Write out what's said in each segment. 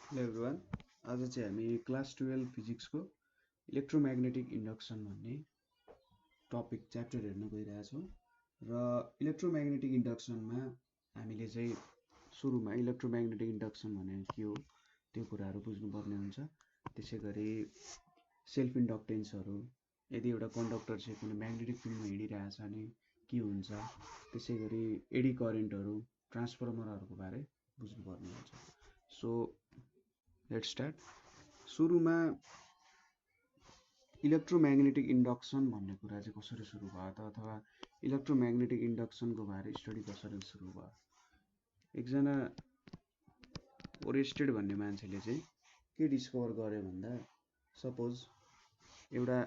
Hello everyone, आज चाहिँ हामी क्लास 12 फिजिक्सको इलेक्ट्रोम्याग्नेटिक इन्डक्सन भन्ने टपिक च्याप्टर हेर्न गइरहेछौँ। र इलेक्ट्रोम्याग्नेटिक इन्डक्सनमा हामीले चाहिँ सुरुमा इलेक्ट्रोम्याग्नेटिक इन्डक्सन भनेको के हो त्यो कुराहरू बुझ्नुपर्ने हुन्छ। त्यसै गरी सेल्फ इन्डक्टेन्सहरू, यदि एउटा कन्डक्टर चाहिँ कुनै म्याग्नेटिक फिल्डमा हिँडिरहेछ भने के हुन्छ, त्यसै गरी एडी करेन्टहरू, ट्रान्सफर्मरहरूको बारे बुझ्नुपर्ने हुन्छ। So let's start. सुरुमा इलेक्ट्रोम्याग्नेटिक इन्डक्सन भन्ने कुरा चाहिँ कसरी सुरु भयो त, अथवा इलेक्ट्रोम्याग्नेटिक इन्डक्सनको बारे स्टडी कसरी सुरु भयो। एकजना ओरेस्टेड भन्ने मान्छेले चाहिँ के डिस्कभर गर्यो भन्दा, सपोज एउटा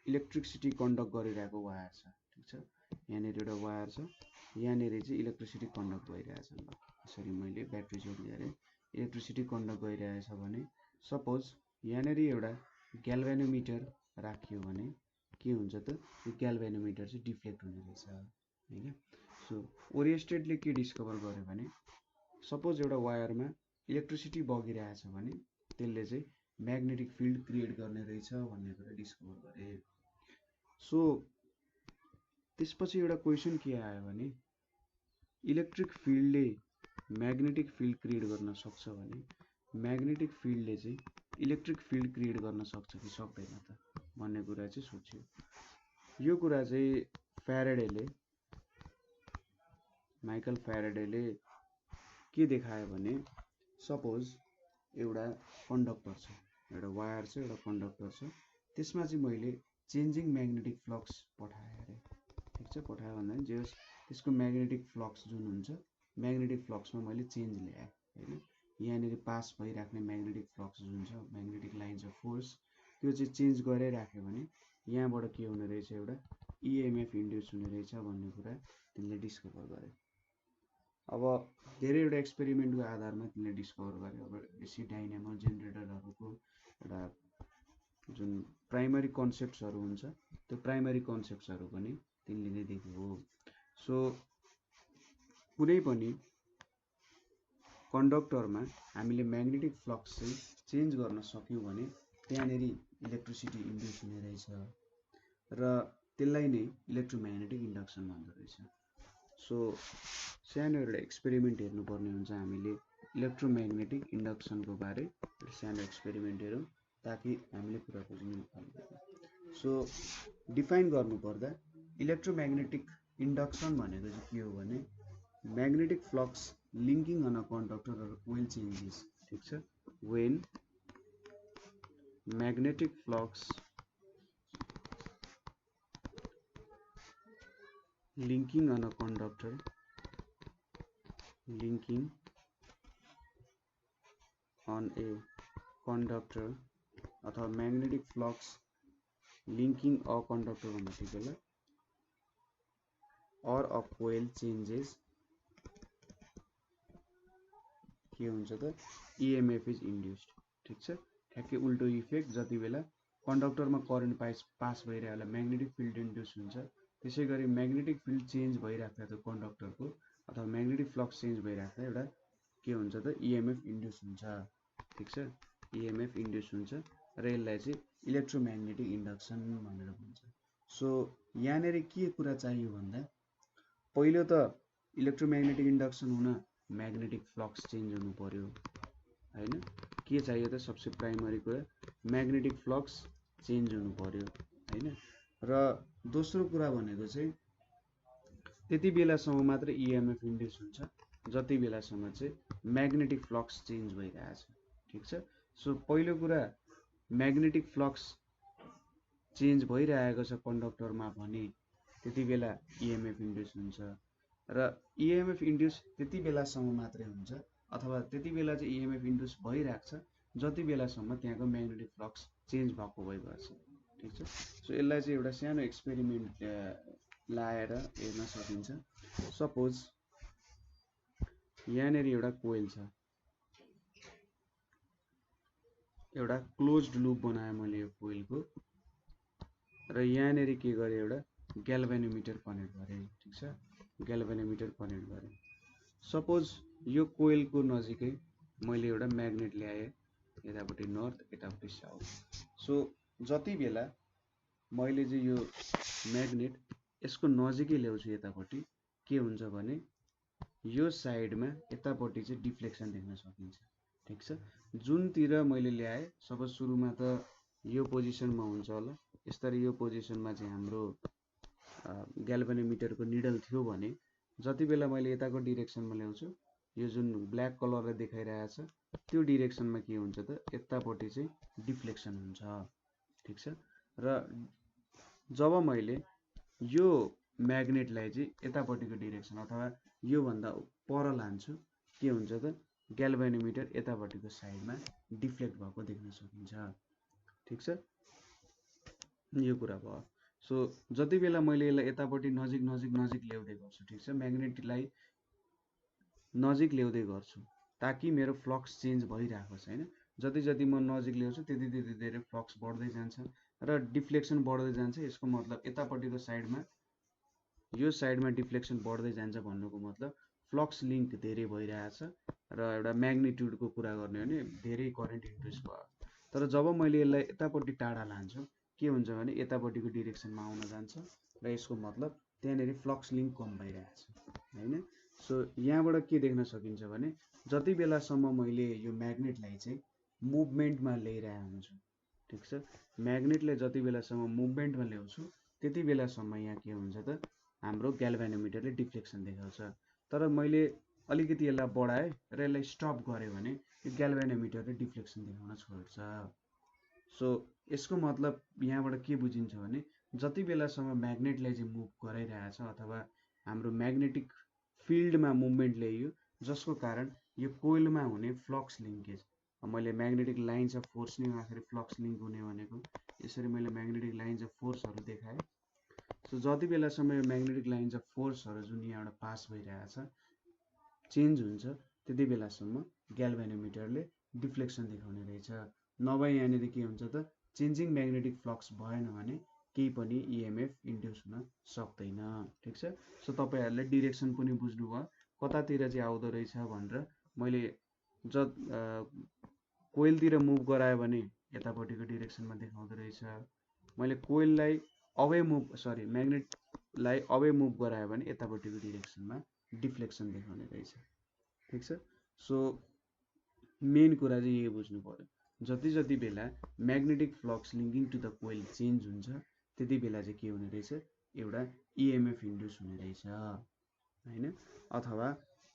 इलेक्ट्रिसिटी कन्डक्ट गरिरहेको वायर छ, ठिक छ। यहाँनिर एउटा वायर छ, यहाँनिर चाहिँ इलेक्ट्रिसिटी कन्डक्ट भइरहेछ। ल यसरी मैले ब्याट्री जोडिदिएँ, इलेक्ट्रिसिटी कन्डक्ट गइरहेछ भने सपोज यहाँनिर एउटा ग्याल्भेनोमिटर राखियो भने के हुन्छ त, यो ग्याल्भेनोमिटर चाहिँ डिफ्लेक्ट हुने रहेछ हैन। सो ओरिएस्टेडले के डिस्कभर गर्यो भने, सपोज एउटा वायरमा इलेक्ट्रिसिटी बगिरहेछ भने त्यसले चाहिँ म्याग्नेटिक फिल्ड क्रिएट गर्ने रहेछ भन्ने कुरा डिस्कभर गरे। सो त्यसपछि एउटा क्वेसन के आयो भने, इलेक्ट्रिक फिल्डले म्याग्नेटिक फिल्ड क्रिएट गर्न सक्छ भने म्याग्नेटिक फिल्डले चाहिँ इलेक्ट्रिक फिल्ड क्रिएट गर्न सक्छ कि सक्दैन त भन्ने कुरा चाहिँ सोच्यो। यो कुरा चाहिँ फ्याराडेले, माइकल फ्याराडेले के देखायो भने, सपोज एउटा कन्डक्टर छ, एउटा वायर छ, एउटा कन्डक्टर छ, त्यसमा चाहिँ मैले चेन्जिङ म्याग्नेटिक फ्लक्स पठाएँ अरे, ठिक छ। पठायो भन्दा जे होस् त्यसको म्याग्नेटिक फ्लक्स जुन हुन्छ, म्याग्नेटिक फ्लक्समा मैले चेन्ज ल्याएँ हैन। यहाँनिर पास भइराख्ने म्याग्नेटिक फ्लक्स जुन छ, म्याग्नेटिक लाइन्स अफ फोर्स, त्यो चाहिँ चेन्ज गरेर राख्यो भने यहाँबाट के हुने रहेछ, एउटा इएमएफ इन्ड्युस हुने रहेछ भन्ने कुरा तिनले डिस्कभर गरे। अब धेरैवटा एक्सपेरिमेन्टको आधारमा तिनले डिस्कभर गरे। अब एसी डाइनामो जेनेरेटरहरूको एउटा जुन प्राइमरी कन्सेप्ट्सहरू हुन्छ, त्यो प्राइमरी कन्सेप्ट्सहरू पनि तिनले नै देखेको हो। सो कुनै पनि कन्डक्टरमा हामीले म्याग्नेटिक फ्लक्स चाहिँ चेन्ज गर्न सक्यौँ भने त्यहाँनिर इलेक्ट्रिसिटी इन्ड्युस हुने रहेछ र त्यसलाई नै इलेक्ट्रोम्याग्नेटिक इन्डक्सन भन्दो रहेछ। सो सानो एउटा एक्सपेरिमेन्ट हेर्नुपर्ने हुन्छ हामीले इलेक्ट्रोम्याग्नेटिक इन्डक्सनको बारे। सानो एक्सपेरिमेन्ट हेरौँ ताकि हामीले कुरा बुझ्नु सक्छौँ। सो डिफाइन गर्नुपर्दा इलेक्ट्रोम्याग्नेटिक इन्डक्सन भनेको चाहिँ के हो भने, magnetic flux linking on a conductor or coil changes, ठिक छ। When magnetic flux linking on a conductor, linking on a conductor अथवा magnetic flux linking a conductor भन्दा ठिक होला, अर अ कोइल चेन्जेस के हुन्छ त, इएमएफ इज इन्ड्युस्ड, ठिक छ। ठ्याक्कै उल्टो इफेक्ट, जति बेला कन्डक्टरमा करेन्ट पास भइरहेको होला म्याग्नेटिक फिल्ड इन्ड्युस हुन्छ, त्यसै गरी म्याग्नेटिक फिल्ड चेन्ज भइराख्दा त्यो कन्डक्टरको अथवा म्याग्नेटिक फ्लक्स चेन्ज भइराख्दा एउटा के हुन्छ त, इएमएफ इन्ड्युस हुन्छ, ठिक छ। इएमएफ इन्ड्युस हुन्छ र यसलाई चाहिँ इलेक्ट्रोम्याग्नेटिक इन्डक्सन भनेर भन्छ। सो यहाँनिर के कुरा चाहियो भन्दा, पहिलो त इलेक्ट्रोम्याग्नेटिक इन्डक्सन हुन म्याग्नेटिक फ्लक्स चेन्ज हुनु पर्यो हैन। के चाहियो त, सबसे प्राइमरी कुरा म्याग्नेटिक फ्लक्स चेन्ज हुनु पर्यो हैन। र दोस्रो कुरा भनेको चाहिँ त्यति बेलासम्म मात्र इएमएफ इन्ड्युस हुन्छ जति बेलासम्म चाहिँ म्याग्नेटिक फ्लक्स चेन्ज भइरहेछ, ठिक छ। सो पहिलो कुरा म्याग्नेटिक फ्लक्स चेन्ज भइरहेको छ कन्डक्टरमा भने त्यति बेला इएमएफ इन्ड्युस हुन्छ र इएमएफ इन्ड्युस त्यति बेलासम्म मात्रै हुन्छ अथवा त्यति बेला चाहिँ इएमएफ इन्ड्युस भइरहेको छ जति बेलासम्म त्यहाँको म्याग्नेटिक फ्लक्स चेन्ज भएको भइबस्छ, ठिक छ। सो यसलाई चाहिँ एउटा सानो एक्सपेरिमेन्ट लाएर हेर्न सकिन्छ। सपोज यहाँनिर एउटा कोइल छ, एउटा क्लोज्ड लुप बनाएँ मैले यो कोइलको, र यहाँनिर के गरेँ, एउटा ग्याल्भेनोमिटर कनेक्ट गरेँ, ठिक छ। ग्याल्भेनोमिटर कनेक्ट गरेँ। सपोज यो कोइलको नजिकै मैले एउटा म्याग्नेट ल्याएँ यतापट्टि नर्थ यतापट्टि साउथ। सो जति बेला मैले चाहिँ यो म्याग्नेट यसको नजिकै ल्याउँछु यतापट्टि, के हुन्छ भने यो साइडमा यतापट्टि चाहिँ डिफ्लेक्सन देख्न सकिन्छ। ठिक छ, जुनतिर मैले ल्याएँ सपोज सुरुमा त यो पोजिसनमा हुन्छ होला, यसरी यो पोजिसनमा चाहिँ हाम्रो ग्याल्भेनोमिटरको निडल थियो भने जति बेला मैले यताको डिरेक्सनमा ल्याउँछु, यो जुन ब्ल्याक कलरले देखाइरहेछ त्यो डिरेक्सनमा के हुन्छ त यतापट्टि चाहिँ डिफ्लेक्सन हुन्छ। ठिक छ, र जब मैले यो म्याग्नेटलाई चाहिँ यतापट्टिको डिरेक्सन अथवा योभन्दा पर लान्छु, के हुन्छ त ग्याल्भेनोमिटर यतापट्टिको साइडमा डिफ्लेक्ट भएको देख्न सकिन्छ। ठिक छ, यो कुरा भयो। सो जति बेला मैले यसलाई यतापट्टि नजिक नजिक नजिक ल्याउँदै गर्छु, ठिक छ, म्याग्नेटलाई नजिक ल्याउँदै गर्छु ताकि मेरो फ्लक्स चेन्ज भइरहेको छैन। जति जति म नजिक ल्याउँछु त्यति त्यति धेरै फ्लक्स बढ्दै जान्छ र डिफ्लेक्सन बढ्दै जान्छ। यसको मतलब यतापट्टिको साइडमा यो साइडमा डिफ्लेक्सन बढ्दै जान्छ भन्नुको मतलब फ्लक्स लिङ्क धेरै भइरहेछ र एउटा म्याग्निट्युडको कुरा गर्ने हो भने धेरै करेन्ट इन्ड्युस भयो। तर जब मैले यसलाई यतापट्टि टाढा लान्छु के हुन्छ भने यतापट्टिको डिरेक्सनमा आउन जान्छ र यसको मतलब त्यहाँनिर फ्लक्स लिङ्क कम भइरहेछ हैन। सो यहाँबाट के देख्न सकिन्छ भने जति बेलासम्म मैले यो म्याग्नेटलाई चाहिँ मुभमेन्टमा ल्याइरहेको हुन्छु, ठिक छ, म्याग्नेटलाई जति बेलासम्म मुभमेन्टमा ल्याउँछु त्यति बेलासम्म यहाँ के हुन्छ त हाम्रो ग्याल्भेनोमिटरले डिफ्लेक्सन देखाउँछ। तर मैले अलिकति यसलाई बढाएँ र यसलाई स्टप गरेँ भने यो ग्याल्भेनोमिटरले डिफ्लेक्सन देखाउन छोड्छ। सो यसको मतलब यहाँबाट के बुझिन्छ भने जति बेलासम्म म्याग्नेटलाई चाहिँ मुभ गराइरहेछ अथवा हाम्रो म्याग्नेटिक फिल्डमा मुभमेन्ट ल्याइयो जसको कारण यो कोइलमा हुने फ्लक्स लिङ्केज, मैले म्याग्नेटिक लाइन्स अफ फोर्स नै आखिर फ्लक्स लिङ्क हुने भनेको, यसरी मैले म्याग्नेटिक लाइन्स अफ फोर्सहरू देखाएँ। सो जति बेलासम्म यो म्याग्नेटिक लाइन्स अफ फोर्सहरू जुन यहाँबाट पास भइरहेछ चेन्ज हुन्छ त्यति बेलासम्म ग्याल्भेनोमिटरले डिफ्लेक्सन देखाउने रहेछ। नभए यहाँनिर के हुन्छ त चेन्जिङ म्याग्नेटिक फ्लक्स भएन भने केही पनि इएमएफ इन्ड्युस हुन सक्दैन। ठिक छ, सो तपाईँहरूले डिरेक्सन पनि बुझ्नुभयो कतातिर चाहिँ आउँदो रहेछ भनेर। मैले कोइलतिर मुभ गरायो भने यतापट्टिको डिरेक्सनमा देखाउँदो रहेछ, मैले कोइललाई अवे मुभ म्याग्नेटलाई अवे मुभ गरायो भने यतापट्टिको डिरेक्सनमा डिफ्लेक्सन देखाउने रहेछ। ठिक छ, सो मेन कुरा चाहिँ यही बुझ्नु पर्यो, जति जति बेला magnetic flux linking to the coil change हुन्छ त्यति बेला चाहिँ के हुने रहेछ एउटा इएमएफ इन्ड्युस हुने रहेछ हैन। अथवा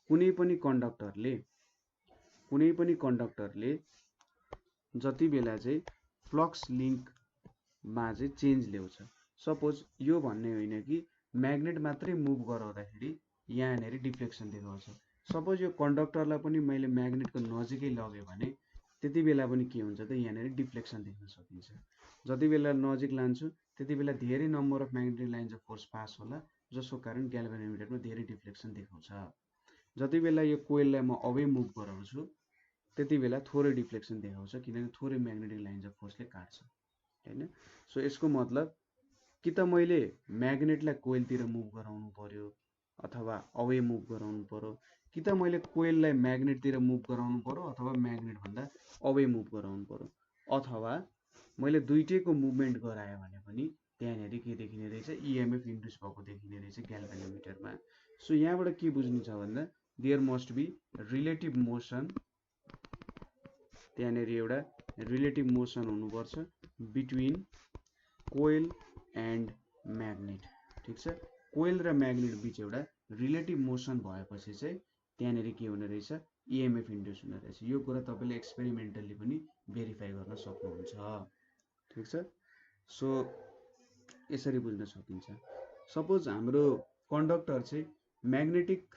कुनै पनि कन्डक्टरले जति बेला चाहिँ फ्लक्स लिङ्कमा चाहिँ चेन्ज ल्याउँछ, सपोज यो भन्ने होइन कि म्याग्नेट मात्रै मुभ गराउँदाखेरि यहाँनिर डिफ्लेक्सन देखाउँछ। सपोज यो कन्डक्टरलाई पनि मैले म्याग्नेटको नजिकै लगेँ भने त्यति बेला पनि के हुन्छ त यहाँनिर डिफ्लेक्सन देख्न सकिन्छ। जति बेला नजिक लान्छु त्यति बेला धेरै number of magnetic lines of force pass होला जसको कारण ग्याल्भेनोमिटरमा धेरै डिफ्लेक्सन देखाउँछ। जति बेला यो कोइललाई म अवे मुभ गराउँछु त्यति बेला थोरै डिफ्लेक्सन देखाउँछ किनभने थोरै म्याग्नेटिक लाइन्स अफ फोर्सले काट्छ हैन। सो यसको मतलब कि त मैले म्याग्नेटलाई कोइलतिर मुभ गराउनु पर्यो अथवा अवे मुभ गराउनु पर्यो, कि त मैले कोइललाई म्याग्नेटतिर मुभ गराउनु पर्यो अथवा म्याग्नेटभन्दा अवे मुभ गराउनु पर्यो, अथवा मैले दुईटैको मुभमेन्ट गराएँ भने पनि त्यहाँनिर के देखिने रहेछ इएमएफ इन्ड्युस भएको देखिने रहेछ ग्याल्भेनोमिटरमा। सो यहाँबाट के बुझ्नु छ भन्दा there must be relative motion, त्यहाँनिर एउटा रिलेटिभ मोसन हुनुपर्छ बिट्विन कोइल एन्ड म्याग्नेट। ठिक छ, कोइल र म्याग्नेट बिच एउटा रिलेटिभ मोसन भएपछि चाहिँ त्यहाँनिर के हुने रहेछ इएमएफ इन्ड्युस हुने रहेछ। यो कुरा तपाईँले एक्सपेरिमेन्टली पनि भेरिफाई गर्न सक्नुहुन्छ। ठिक छ, सो यसरी बुझ्न सकिन्छ। सपोज हाम्रो कन्डक्टर चाहिँ म्याग्नेटिक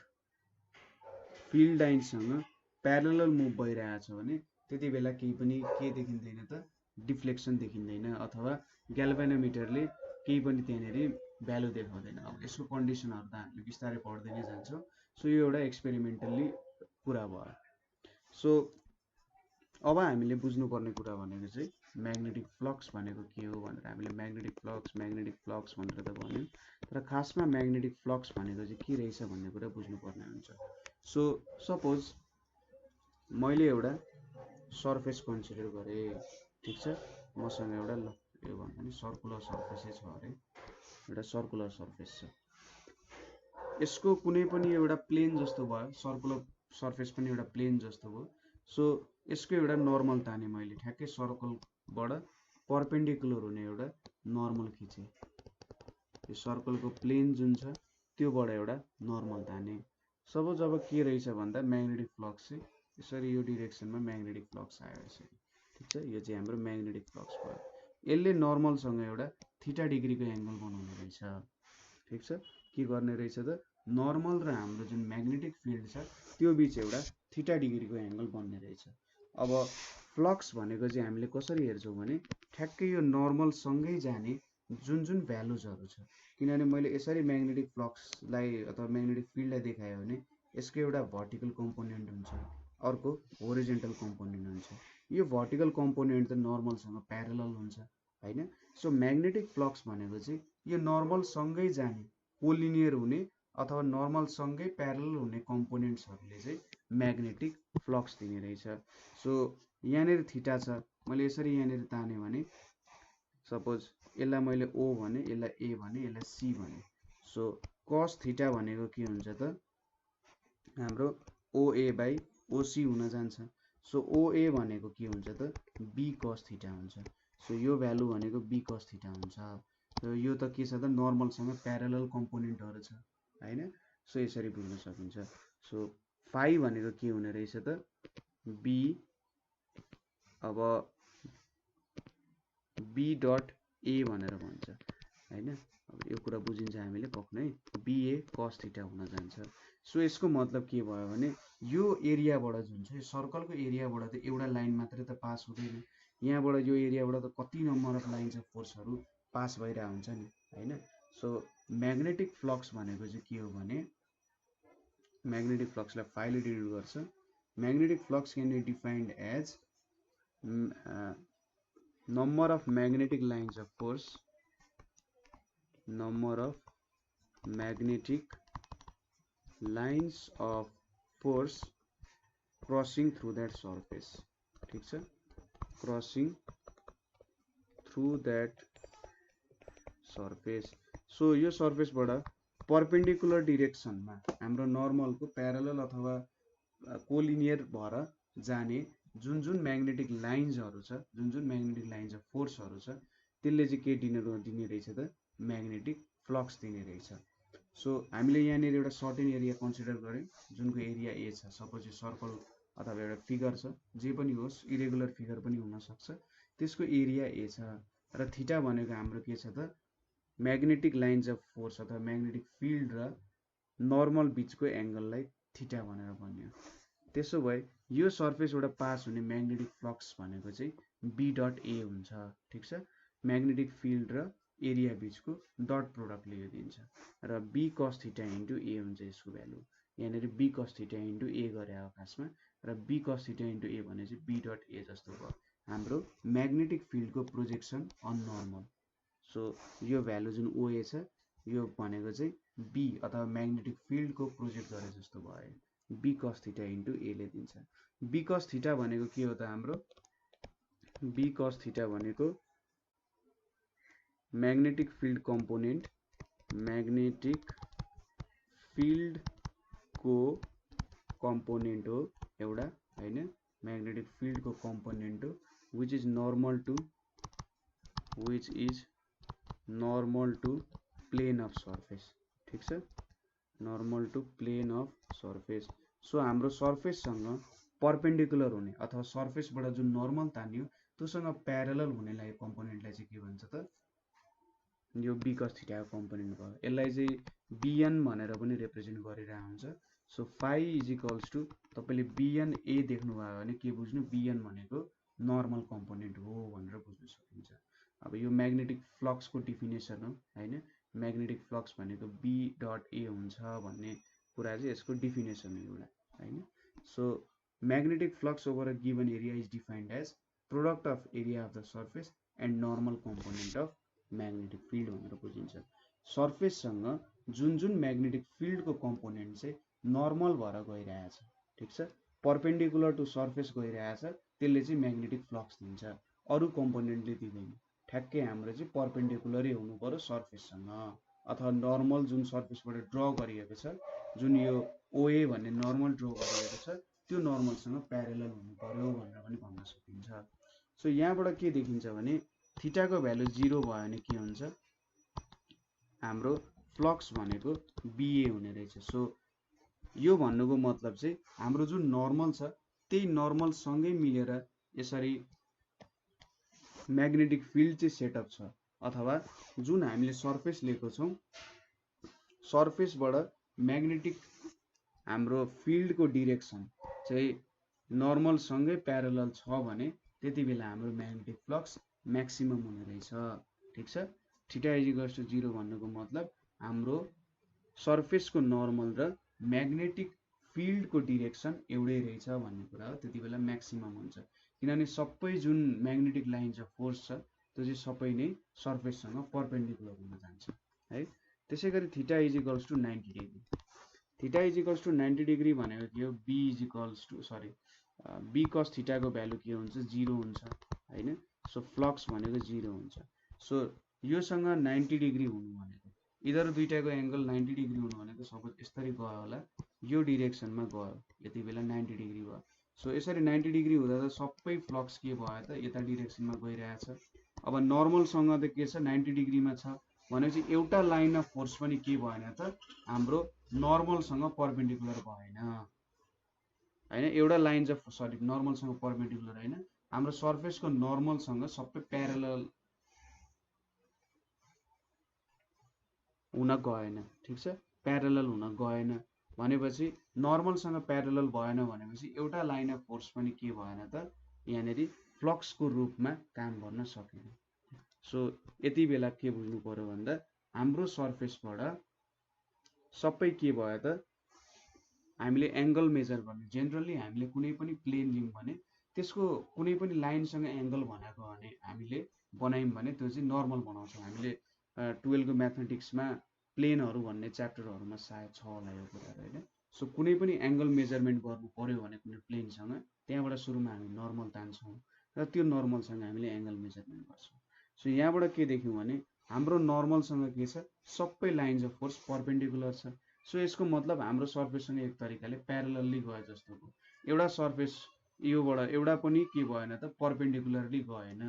फिल्ड लाइनसँग प्यारलल मुभ भइरहेछ भने त्यति बेला केही पनि के देखिँदैन त डिफ्लेक्सन देखिँदैन अथवा ग्याल्भेनोमिटरले केही पनि त्यहाँनिर भ्यालु देखाउँदैन। अब यसको कन्डिसनहरू त हामीले बिस्तारै पढ्दै नै जान्छौँ। सो यो एउटा एक्सपेरिमेन्टली कुरा भयो। सो अब हामीले बुझ्नुपर्ने कुरा भनेको चाहिँ म्याग्नेटिक फ्लक्स भनेको के हो भनेर हामीले म्याग्नेटिक फ्लक्स भनेर त भन्यौँ, तर खासमा म्याग्नेटिक फ्लक्स भनेको चाहिँ के रहेछ भन्ने कुरा बुझ्नुपर्ने हुन्छ। सो सपोज मैले एउटा सर्फेस कन्सिडर गरेँ, ठिक छ। मसँग एउटा ल यो भन्दा नि सर्कुलर सर्फेसै छ अरे, एउटा सर्कुलर सर्फेस छ। यसको कुनै पनि एउटा प्लेन जस्तो भयो, सर्कुलर सर्फेस पनि एउटा प्लेन जस्तो भयो। सो यसको एउटा नर्मल ताने मैले ठ्याक्कै सर्कलबाट परपेन्डिकुलर हुने एउटा नर्मल खिचेँ। यो सर्कलको प्लेन जुन छ त्योबाट एउटा नर्मल ताने। सपोज अब के रहेछ भन्दा म्याग्नेटिक फ्लक्स चाहिँ यसरी यो डिरेक्सनमा म्याग्नेटिक फ्लक्स आयो यसरी, ठिक छ। यो चाहिँ हाम्रो म्याग्नेटिक फ्लक्स भयो। यसले नर्मलसँग एउटा थीटा डिग्रीको एङ्गल बनाउने रहेछ, ठिक छ। के गर्ने रहेछ त नर्मल र हाम्रो जुन म्याग्नेटिक फिल्ड छ त्यो बीच एउटा थीटा डिग्रीको एङ्गल बन्ने रहेछ। अब फ्लक्स भनेको चाहिँ हामीले कसरी हेर्छौँ भने ठ्याक्कै यो नर्मलसँगै जाने जुन जुन भ्यालुजहरू छ, किनभने मैले यसरी म्याग्नेटिक फ्लक्सलाई अथवा म्याग्नेटिक फिल्डलाई देखायो भने यसको एउटा भर्टिकल कम्पोनेन्ट हुन्छ, अर्को होरिजेन्टल कम्पोनेन्ट हुन्छ। यो भर्टिकल कम्पोनेन्ट त नर्मलसँग प्यारलल हुन्छ हैन। सो म्याग्नेटिक फ्लक्स भनेको चाहिँ यो नर्मलसँगै जाने कोलिनियर हुने अथवा नर्मलसँगै प्यारलल हुने कम्पोनेन्ट्सहरूले चाहिँ म्याग्नेटिक फ्लक्स दिने रहेछ। सो यहाँनिर थीटा छ, मैले यसरी यहाँनिर ताने भने सपोज यसलाई मैले ओ भने, यसलाई ए भने, यसलाई सी भने। सो कस थीटा भनेको के हुन्छ त हाम्रो ओए बाई ओसी हुन जान्छ। सो ओए भनेको के हुन्छ त बी कस थीटा हुन्छ। सो यो भ्यालु भनेको बी कस थीटा हुन्छ। सो यो त के छ त नर्मलसँग प्यारलल कम्पोनेन्टहरू छ हैन। सो यसरी बुझ्न सकिन्छ। सो फाइ भनेको के हुने रहेछ त बी, अब बी डट ए भनेर भन्छ हैन। अब यो कुरा बुझिन्छ हामीले पक्कै बीए कस थीटा हुन जान्छ। सो यसको मतलब के भयो भने यो एरियाबाट जुन छ यो सर्कलको एरियाबाट त एउटा लाइन मात्रै त पास हुँदैन, यहाँबाट यो एरियाबाट त कति नम्बर अफ लाइन्स अफ फोर्सहरू पास भइरहेको हुन्छ नि हैन। सो म्याग्नेटिक फ्लक्स भनेको चाहिँ के हो भने म्याग्नेटिक फ्लक्सलाई फाइले डिनोट गर्छ। Magnetic flux can be defined as number of magnetic lines of force, number of magnetic lines of force crossing through that surface, ठीक छ, crossing through that surface। So यो सर्फेसबाट परपेन्डिकुलर डिरेक्सनमा हाम्रो नर्मलको प्यारलल अथवा collinear भएर जाने जुन जुन म्याग्नेटिक लाइन्सहरू छ, जुन जुन म्याग्नेटिक लाइन्स अफ फोर्सहरू छ त्यसले चाहिँ के दिने रहेछ त म्याग्नेटिक फ्लक्स दिने रहेछ। सो हामीले यहाँनिर एउटा सर्टेन एरिया कन्सिडर गऱ्यौँ जुनको एरिया ए छ। सपोज यो सर्कल अथवा एउटा फिगर छ, जे पनि होस्, इरेगुलर फिगर पनि हुनसक्छ, त्यसको एरिया ए छ र थीटा भनेको हाम्रो के छ त म्याग्नेटिक लाइन्स अफ फोर्स अथवा म्याग्नेटिक फिल्ड र नर्मल बिचको एङ्गललाई थीटा भनेर भन्यो। त्यसो भए यो सर्फेसबाट पास हुने म्याग्नेटिक फ्लक्स भनेको चाहिँ बी डट ए हुन्छ, ठिक छ। म्याग्नेटिक फिल्ड र एरिया बिचको डट प्रोडक्टले यो दिन्छ र बी कस थीटा इन्टु ए हुन्छ यसको भ्यालु। यहाँनिर बी कस थीटा इन्टु ए गरे हो खासमा, र बी कस थीटा इन्टु ए भने चाहिँ बी डट ए जस्तो भयो हाम्रो म्याग्नेटिक फिल्डको प्रोजेक्सन अन नर्मल। सो यो भ्यालु जुन ओए छ यो भनेको चाहिँ बी अथवा म्याग्नेटिक फिल्डको प्रोजेक्ट गरे जस्तो भयो, बी कस थीटा इन्टु ए ले दिन्छ। बी कस थीटा भनेको के हो त हाम्रो बी कस थीटा भनेको म्याग्नेटिक फिल्ड कम्पोनेन्ट, म्याग्नेटिक फिल्डको कम्पोनेन्ट हो एउटा हैन, म्याग्नेटिक फिल्डको कम्पोनेन्ट हो which is normal to plane of surface, ठिक छ, normal to plane of surface. So हाम्रो सर्फेससँग परपेन्डिकुलर हुने अथवा सर्फेसबाट जुन नर्मल तान्यो त्योसँग प्यारलल हुनेलाई कम्पोनेन्टलाई चाहिँ के भन्छ त यो बी कस थीटाको कम्पोनेन्ट भयो। यसलाई चाहिँ बिएन भनेर पनि रिप्रेजेन्ट गरिरहेको हुन्छ। So phi is equals to तपाईँले बिएन ए देख्नुभयो भने के बुझ्नु बिएन भनेको नर्मल कम्पोनेन्ट हो भनेर बुझ्न सकिन्छ। अब यो म्याग्नेटिक फ्लक्सको डिफिनेसन हो हैन, म्याग्नेटिक फ्लक्स भनेको बी डट ए हुन्छ भन्ने कुरा चाहिँ यसको डिफिनेसन हो एउटा हैन। So magnetic flux over a given area is defined as product of area of the surface and normal component of magnetic field भनेर बुझिन्छ। सर्फेससँग जुन जुन म्याग्नेटिक फिल्डको कम्पोनेन्ट चाहिँ नर्मल भएर गइरहेछ, ठिक छ, पर्पेन्डिकुलर टु सर्फेस गइरहेछ त्यसले चाहिँ म्याग्नेटिक फ्लक्स दिन्छ, अरू कम्पोनेन्टले दिँदैन। ठ्याक्कै हाम्रो चाहिँ पर्पेन्डिकुलरै हुनु पर्यो सर्फेससँग, अथवा नर्मल जुन सर्फेसबाट ड्र गरिएको छ, जुन यो ओए भन्ने नर्मल ड्र गरिएको छ त्यो नर्मलसँग प्यारेलल हुनु पर्यो भनेर पनि भन्न सकिन्छ। सो यहाँबाट के देखिन्छ भने थीटाको भ्यालु 0 भयो भने के हुन्छ, हाम्रो फ्लक्स भनेको बीए हुने रहेछ। सो यो भन्नुको मतलब चाहिँ हाम्रो जुन नर्मल छ त्यही नर्मल सँगै मिलेर यसरी म्याग्नेटिक फिल्ड चाहिँ सेटअप छ, अथवा जुन हामीले सर्फेस लिएको छौँ सर्फेसबाट म्याग्नेटिक हाम्रो फिल्डको डिरेक्सन चाहिँ नर्मल सँगै प्यारेलल छ भने त्यति बेला हाम्रो म्याग्नेटिक फ्लक्स म्याक्सिमम हुने रहेछ। ठिक छ, थीटा इज इक्वल्स टु 0 भन्नुको मतलब हाम्रो सर्फेसको नर्मल र म्याग्नेटिक फिल्डको डिरेक्सन एउटै रहेछ भन्ने कुरा हो, त्यति बेला म्याक्सिमम हुन्छ। किनभने सबै जुन म्याग्नेटिक लाइन्स अफ फोर्स छ त्यो चाहिँ सबै नै सर्फेससँग पर्पेन्डिकुलर हुन जान्छ है। त्यसै गरी theta is equals to 90 degree. Theta is equals to 90 degree भनेको के हो, B is equals to B cos थीटाको भ्यालु के हुन्छ, 0 हुन्छ हैन। सो फ्लक्स भनेको 0 हुन्छ। सो योसँग 90 डिग्री हुनु भनेको इधर दुईटाको एंगल 90 डिग्री हुनु भनेको सपोज यसरी गयो होला, यो डिरेक्सनमा गयो, यति बेला 90 डिग्री भयो। सो यसरी 90 डिग्री हुँदा त सबै फ्लक्स के भयो त यता डिरेक्सनमा गइरहेछ। अब नर्मलसँग त के छ 90 डिग्रीमा छ भनेपछि एउटा लाइन अफ फोर्स पनि के भएन त हाम्रो नर्मलसँग पर्पेन्डिकुलर भएन हैन। एउटा लाइन अफ नर्मलसँग पर्पेन्डिकुलर हैन, हाम्रो सर्फेसको नर्मलसँग सबै प्यारेलल हुन गएन। ठिक छ, प्यारेलल हुन गएन भनेपछि नर्मलसँग प्यारेलल भएन भनेपछि एउटा लाइन अफ फोर्स पनि के भएन त यहाँनेरि फ्लक्सको रूपमा काम गर्न सकेन। सो यति बेला के बुझ्नु पर्यो भन्दा हाम्रो सर्फेसबाट सबै के भयो त हामीले एंगल मेजर गर्ने, जेनरली हामीले कुनै पनि प्लेन लियौं भने त्यसको कुनै पनि लाइनसँग एंगल बनाएको भने हामीले बनायौं भने त्यो चाहिँ नर्मल बनाउँछौँ। हामीले 12 को म्याथमेटिक्समा प्लेनहरु भन्ने च्याप्टरहरुमा सायद छ होला यो कुरा हैन। सो कुनै पनि एंगल मेजरमेन्ट गर्नु पर्यो भने कुनै प्लेनसँग त्यहाँबाट सुरुमा हामी नर्मल तान्छौँ र त्यो नर्मलसँग हामीले एंगल मेजरमेन्ट गर्छौँ। सो यहाँबाट के देख्यौं भने हाम्रो नर्मलसँग के छ सबै लाइन्स अफ फोर्स पर्पेन्डिकुलर छ। सो यसको मतलब हाम्रो सर्फेससँग एक तरिकाले प्यारेलली गए जस्तो भयो। एउटा सर्फेस योबाट एउटा पनि के भएन त पर्पेन्डिकुलरली गएन।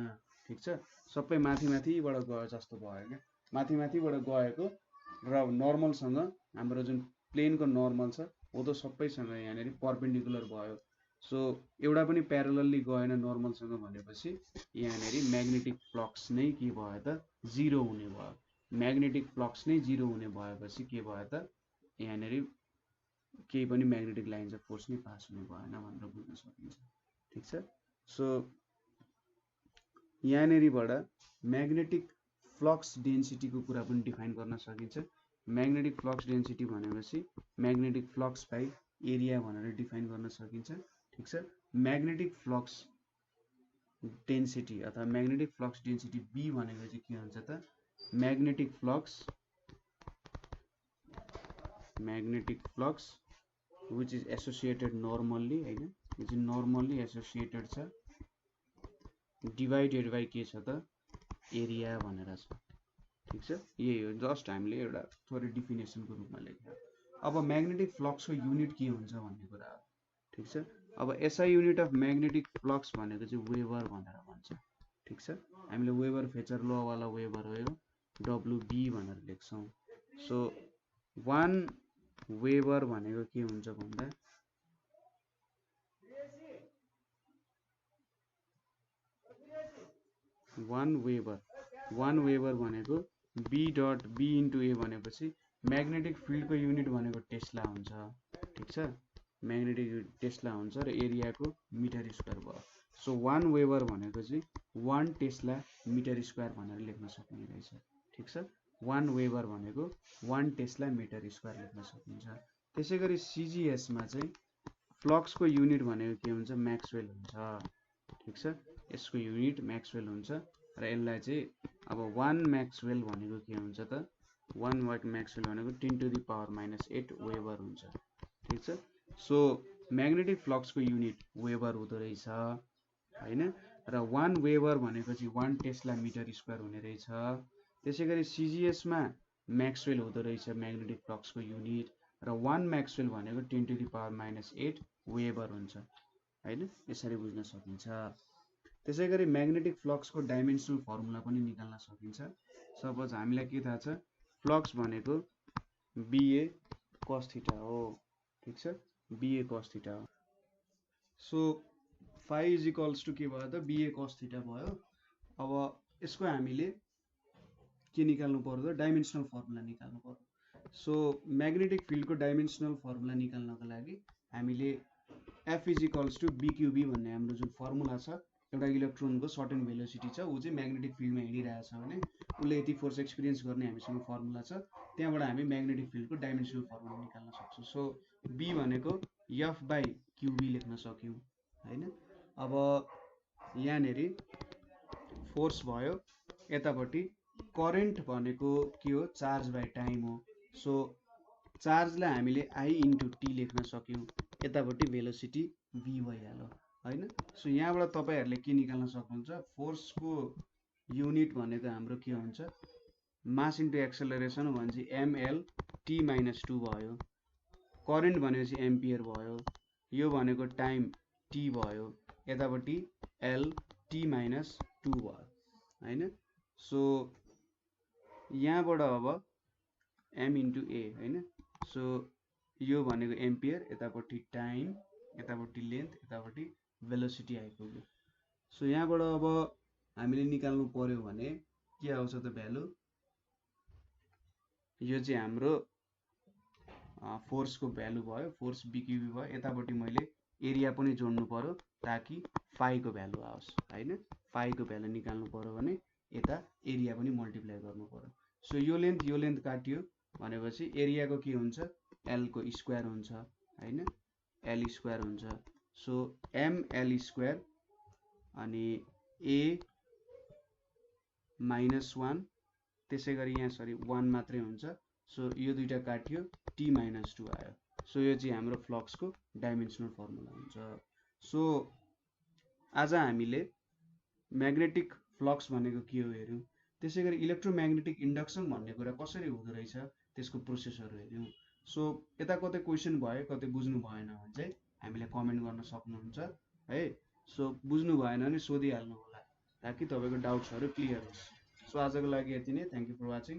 ठीक छ, सबै माथि माथिबाट गयो जस्तो भयो के, माथि माथिबाट गएको र नर्मलसँग हाम्रो जुन प्लेनको नर्मल छ हो त सबैसँग यहाँनेरि पर्पेन्डिकुलर भयो। सो एउटा पनि प्यारेलली गएन नर्मलसँग भनेपछि यहाँनेरि म्याग्नेटिक फ्लक्स नै के भयो त 0 हुने भयो। म्याग्नेटिक फ्लक्स नै 0 हुने भएपछि के भयो त यहाँनेरि केही पनि म्याग्नेटिक लाइन्स अफ फोर्स नै पास हुने भएन भनेर बुझ्न सकिन्छ। ठीक छ, सो यहाँनेरिबाट म्याग्नेटिक फ्लक्स डेन्सिटीको कुरा पनि डिफाइन गर्न सकिन्छ। म्याग्नेटिक फ्लक्स डेन्सिटी भनेपछि म्याग्नेटिक फ्लक्स बाइ एरिया भनेर डिफाइन गर्न सकिन्छ। ठीक छ, म्याग्नेटिक फ्लक्स डेन्सिटी अथवा म्याग्नेटिक फ्लक्स डेन्सिटी बी भनेको चाहिँ के हुन्छ त magnetic flux which is associated normally हैन, यो चाहिँ नर्मली एसोसिएटेड छ डिवाइडेड बाइ के छ त एरिया भनेर छ। ठीक छ, यही हो, जस्ट हामीले एउटा थोरै डिफिनेसनको रूपमा लेख्यो। अब म्याग्नेटिक फ्लक्सको युनिट के हुन्छ भन्ने कुरा हो। ठीक छ, अब SI unit of magnetic flux भनेको चाहिँ वेबर भनेर भन्छ। ठीक छ, हामीले वेबर फेचर ल वाला वेबर हो यो, डब्ल्युबी भनेर लेख्छौं। सो 1 वेबर भनेको के हुन्छ भन्दा 1 वेबर भनेको b dot b into a भनेपछि म्याग्नेटिक फिल्डको युनिट भनेको टेस्ला हुन्छ। ठीक छ, म्याग्नेटिक टेस्ला हुन्छ र एरियाको मिटर स्क्वायर भयो। सो 1 वेबर भनेको चाहिँ 1 टेस्ला मिटर स्क्वायर भनेर लेख्न सकिने रहेछ। ठीक छ, 1 वेबर भनेको 1 टेस्ला मिटर स्क्वायर लेख्न सकिन्छ। त्यसै गरी सीजीएस मा चाहिँ फ्लक्सको युनिट भनेको के हुन्छ म्याक्सवेल हुन्छ। ठीक छ, यसको युनिट म्याक्सवेल हुन्छ र यसलाई चाहिँ अब 1 म्याक्सवेल भनेको के हुन्छ त 1 वाट म्याक्सवेल भनेको 10 टु द पावर -8 वेबर हुन्छ। ठीक छ, सो म्याग्नेटिक फ्लक्सको युनिट वेबर हुँदो रहेछ हैन। र 1 वेबर भनेको चाहिँ 1 टेस्ला मिटर स्क्वायर हुने रहेछ। त्यसै गरी सिजिएसमा म्याक्सवेल हुँदो रहेछ म्याग्नेटिक फ्लक्सको युनिट, र 1 म्याक्सवेल भनेको 10⁻⁸ वेबर हुन्छ हैन। यसरी बुझ्न सकिन्छ। त्यसै गरी म्याग्नेटिक फ्लक्सको डाइमेन्सनल फर्मुला पनि निकाल्न सकिन्छ। सपोज हामीलाई के थाहा छ, फ्लक्स भनेको BA cos थीटा हो, ठीक छ, BA cos थीटा हो। So phi is equals to के भयो त, BA cos थीटा भयो। अब यसको हामीले के निकाल्नु पर्यो त, डाइमेन्सनल फर्मुला निकाल्नु पर्यो। सो म्याग्नेटिक फिल्डको डाइमेन्सनल फर्मुला निकाल्नको लागि हामीले F is equals to BQB भन्ने हाम्रो जुन फर्मुला छ, एउटा इलेक्ट्रोनको सर्टेन भेलोसिटी छ, ऊ चाहिँ म्याग्नेटिक फिल्डमा हिँडिरहेछ भने उसले यति फोर्स एक्सपिरियन्स गर्ने हामीसँग फर्मुला छ, त्यहाँबाट हामी म्याग्नेटिक फिल्डको डाइमेन्सनल फर्मुला निकाल्न सक्छौँ। सो B भनेको F/QB लेख्न सक्यौँ हैन। अब यहाँनेरि फोर्स भयो, यतापट्टि करेन्ट भनेको के हो, चार्ज बाई टाइम हो। सो चार्जलाई हामीले I/T लेख्न सक्यौँ, यतापट्टि भेलोसिटी V भइहाल्यो हैन। सो यहाँबाट तपाईहरुले के निकाल्न सक्नुहुन्छ, फोर्सको युनिट भनेको हाम्रो के हुन्छ, मास इन्टु एक्सेलरेसन हो भने चाहिँ mL/t-2 भयो। करेन्ट भनेपछि एम्पियर भयो, यो भनेको टाइम t भयो, यतापट्टि L/t-2 भयो हैन। सो यहाँबाट अब m × a हैन। सो यो भनेको एम्पियर, यतापट्टि टाइम, यतापट्टि लेन्थ, यतापट्टि भेलोसिटी आइपुग्यो। सो यहाँबाट अब हामीले निकाल्नु पर्यो भने के आउँछ त भ्यालु, यो चाहिँ हाम्रो फोर्सको भ्यालु भयो, फोर्स BQB भयो। यतापट्टि मैले एरिया पनि जोड्नु पर्यो ताकि फाइको भ्यालु आओस् हैन। फाइको भ्यालु निकाल्नु पर्यो भने यता एरिया पनि मल्टिप्लाई गर्नु पर्यो। सो यो लेन्थ काटियो भनेपछि एरियाको के हुन्छ, L को स्क्वायर हुन्छ हैन, L स्क्वायर हुन्छ। सो mL² अनि A -1, त्यसै गरी यहाँ 1 मात्रै हुन्छ। सो यो दुईटा काटियो, t-2 आयो। सो यो चाहिँ हाम्रो फ्लक्सको डाइमेन्सनल फर्मुला हुन्छ। सो आज हामीले म्याग्नेटिक फ्लक्स भनेको के हो हेर्यौँ, त्यसै गरी इलेक्ट्रोम्याग्नेटिक इन्डक्सन भन्ने कुरा कसरी हुँदो रहेछ त्यसको प्रोसेसहरू हेर्यौँ। सो यता कतै क्वेसन भयो, कतै बुझ्नु भएन भने चाहिँ हामीलाई कमेन्ट गर्न सक्नुहुन्छ है। सो बुझ्नु भएन भने सोधिहाल्नु होला ताकि तपाईँको डाउट्सहरू क्लियर होस्। सो आजको लागि यति नै। Thank you for watching.